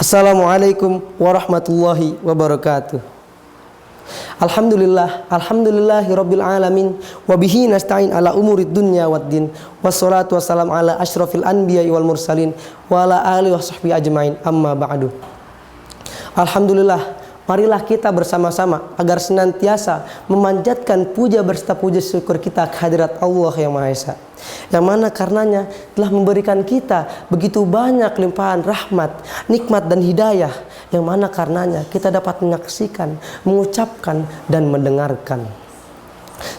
Assalamualaikum warahmatullahi wabarakatuh. Alhamdulillahirabbil alamin wa bihi nasta'in ala umurid dunya waddin wassalatu wassalamu ala asyrafil anbiya'i wal mursalin wa ala alihi washabbihi ajmain amma ba'du. Alhamdulillah, marilah kita bersama-sama agar senantiasa memanjatkan puja berserta puji syukur kita kehadirat Allah yang Maha Esa, yang mana karenanya telah memberikan kita begitu banyak limpahan rahmat, nikmat dan hidayah, yang mana karenanya kita dapat menyaksikan, mengucapkan dan mendengarkan.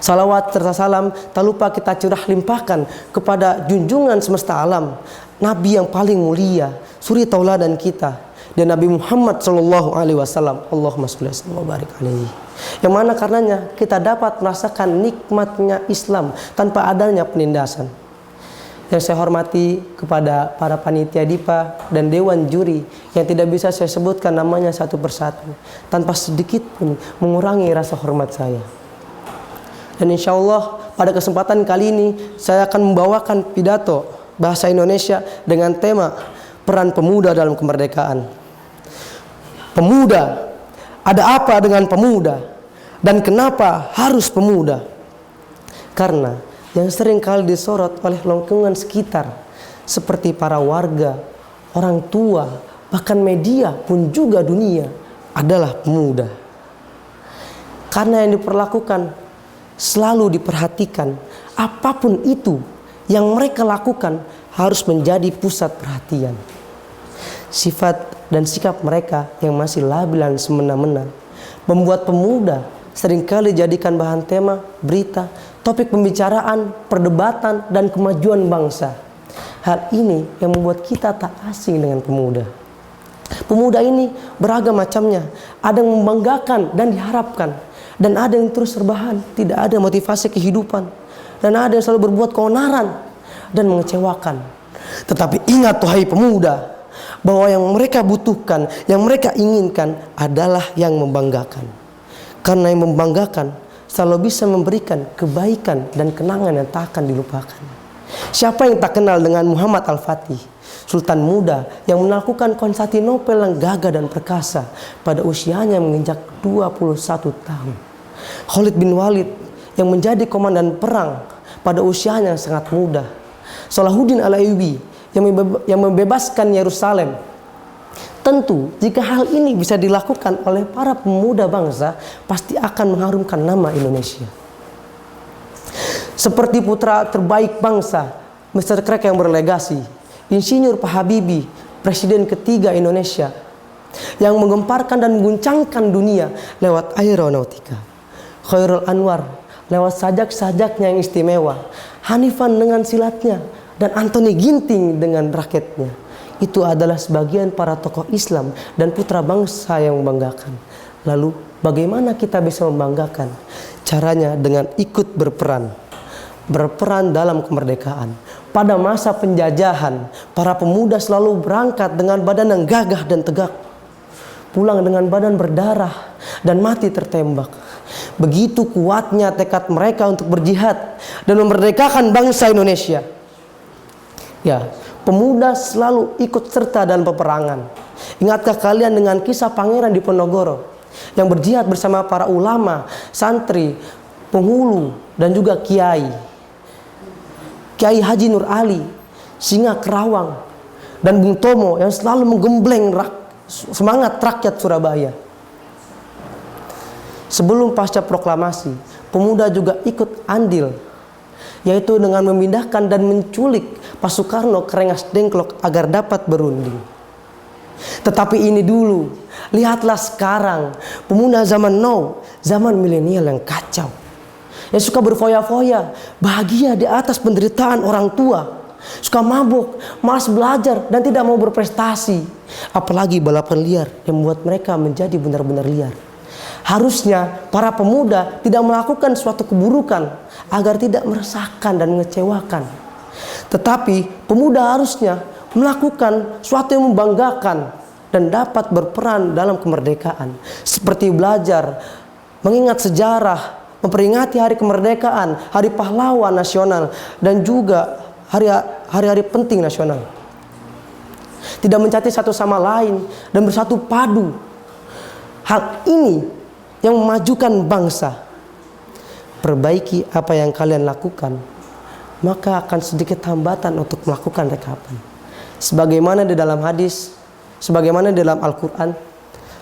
Salawat serta salam tak lupa kita curah limpahkan kepada junjungan semesta alam, Nabi yang paling mulia, suri tauladan kita, dan Nabi Muhammad sallallahu alaihi wasallam. Allahumma sholli wa barik alaihi. Yang mana karenanya kita dapat merasakan nikmatnya Islam tanpa adanya penindasan. Yang saya hormati kepada para panitia DIPA dan dewan juri yang tidak bisa saya sebutkan namanya satu persatu tanpa sedikit pun mengurangi rasa hormat saya. Dan insya Allah pada kesempatan kali ini saya akan membawakan pidato bahasa Indonesia dengan tema peran pemuda dalam kemerdekaan. Pemuda, ada apa dengan pemuda? Dan kenapa harus pemuda? Karena yang sering kali disorot oleh lingkungan sekitar, seperti para warga, orang tua, bahkan media pun juga dunia, adalah pemuda. Karena yang diperlakukan selalu diperhatikan, apapun itu yang mereka lakukan harus menjadi pusat perhatian. Sifat dan sikap mereka yang masih labil dan semena-mena membuat pemuda seringkali dijadikan bahan tema, berita, topik pembicaraan, perdebatan, dan kemajuan bangsa. Hal ini yang membuat kita tak asing dengan pemuda. Pemuda ini beragam macamnya, ada yang membanggakan dan diharapkan, dan ada yang terus rebahan, tidak ada motivasi kehidupan, dan ada yang selalu berbuat keonaran dan mengecewakan. Tetapi ingat wahai pemuda, bahwa yang mereka butuhkan, yang mereka inginkan adalah yang membanggakan. Karena yang membanggakan selalu bisa memberikan kebaikan dan kenangan yang tak akan dilupakan. Siapa yang tak kenal dengan Muhammad Al-Fatih, Sultan muda yang menaklukkan Konstantinopel yang gagah dan perkasa pada usianya menginjak 21 tahun. Khalid bin Walid yang menjadi komandan perang pada usianya yang sangat muda. Salahuddin Al-Ayyubi yang membebaskan Yerusalem. Tentu jika hal ini bisa dilakukan oleh para pemuda bangsa, pasti akan mengharumkan nama Indonesia. Seperti putra terbaik bangsa, Mr. Crack yang berlegasi, Insinyur Pak Habibie, Presiden ketiga Indonesia, yang menggemparkan dan mengguncangkan dunia lewat aeronautika. Khairul Anwar lewat sajak-sajaknya yang istimewa, Hanifan dengan silatnya, dan Anthony Ginting dengan raketnya. Itu adalah sebagian para tokoh Islam dan putra bangsa yang membanggakan. Lalu bagaimana kita bisa membanggakan? Caranya dengan ikut berperan. Berperan dalam kemerdekaan. Pada masa penjajahan, para pemuda selalu berangkat dengan badan yang gagah dan tegak, pulang dengan badan berdarah dan mati tertembak. Begitu kuatnya tekad mereka untuk berjihad dan memerdekakan bangsa Indonesia. Ya, pemuda selalu ikut serta dalam peperangan. Ingatkah kalian dengan kisah Pangeran Diponegoro yang berjihad bersama para ulama, santri, penghulu, dan juga kiai. Kiai Haji Nur Ali, Singa Kerawang, dan Bung Tomo yang selalu menggembleng semangat rakyat Surabaya. Sebelum pasca proklamasi, pemuda juga ikut andil, yaitu dengan memindahkan dan menculik Pak Soekarno ke Rengas Dengklok agar dapat berunding. Tetapi ini dulu, lihatlah sekarang, pemuda zaman now, zaman milenial yang kacau, yang suka berfoya-foya, bahagia di atas penderitaan orang tua, suka mabuk, malas belajar dan tidak mau berprestasi, apalagi balapan liar yang membuat mereka menjadi benar-benar liar. Harusnya para pemuda tidak melakukan suatu keburukan agar tidak meresahkan dan mengecewakan. Tetapi pemuda harusnya melakukan suatu yang membanggakan dan dapat berperan dalam kemerdekaan. Seperti belajar, mengingat sejarah, memperingati hari kemerdekaan, hari pahlawan nasional, dan juga hari-hari penting nasional. tidak mencaci satu sama lain dan bersatu padu. Hal ini yang memajukan bangsa. Perbaiki apa yang kalian lakukan, maka akan sedikit hambatan untuk melakukan rekapan. Sebagaimana di dalam hadis, sebagaimana di dalam Al-Quran,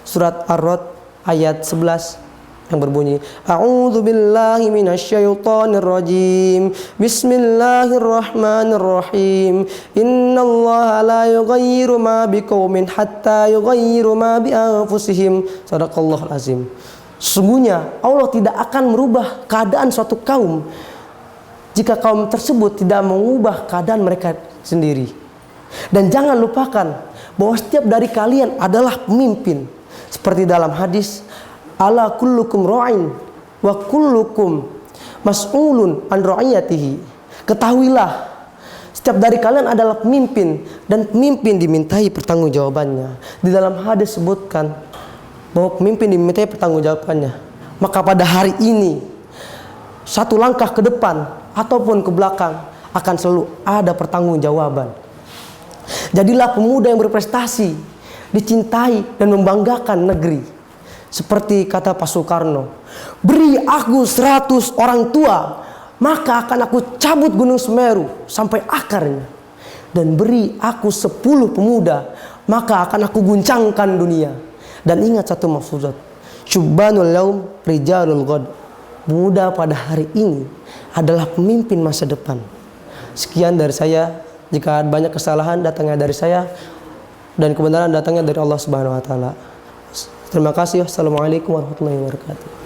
surat Ar-Ra'd ayat 11 yang berbunyi, A'udzu billahi minasyaitonir rajim. Bismillahirrahmanirrahim. Innallaha la yughayyiru ma biqaumin hatta yughayyiru ma bi anfusihim. Shadaqallahul azim. Sesungguhnya Allah tidak akan merubah keadaan suatu kaum jika kaum tersebut tidak mengubah keadaan mereka sendiri. Dan jangan lupakan bahwa setiap dari kalian adalah pemimpin. Seperti dalam hadis, ala kullukum ra'in wa kullukum mas'ulun an ra'iyatihi. Ketahuilah, setiap dari kalian adalah pemimpin dan pemimpin dimintai pertanggungjawabannya. Di dalam hadis sebutkan bahwa pemimpin dimintai pertanggungjawabannya. Maka pada hari ini, satu langkah ke depan ataupun ke belakang akan selalu ada pertanggungjawaban. Jadilah pemuda yang berprestasi, dicintai dan membanggakan negeri. Seperti kata Pak Soekarno, beri aku 100 orang tua, maka akan aku cabut Gunung Semeru sampai akarnya. Dan beri aku 10 pemuda, maka akan aku guncangkan dunia. Dan ingat satu mafuzat, syubbanul yaum rijalul ghad. Pemuda pada hari ini adalah pemimpin masa depan. Sekian dari saya. Jika banyak kesalahan datangnya dari saya dan kebenaran datangnya dari Allah Subhanahu wa taala. Terima kasih. Wassalamualaikum warahmatullahi wabarakatuh.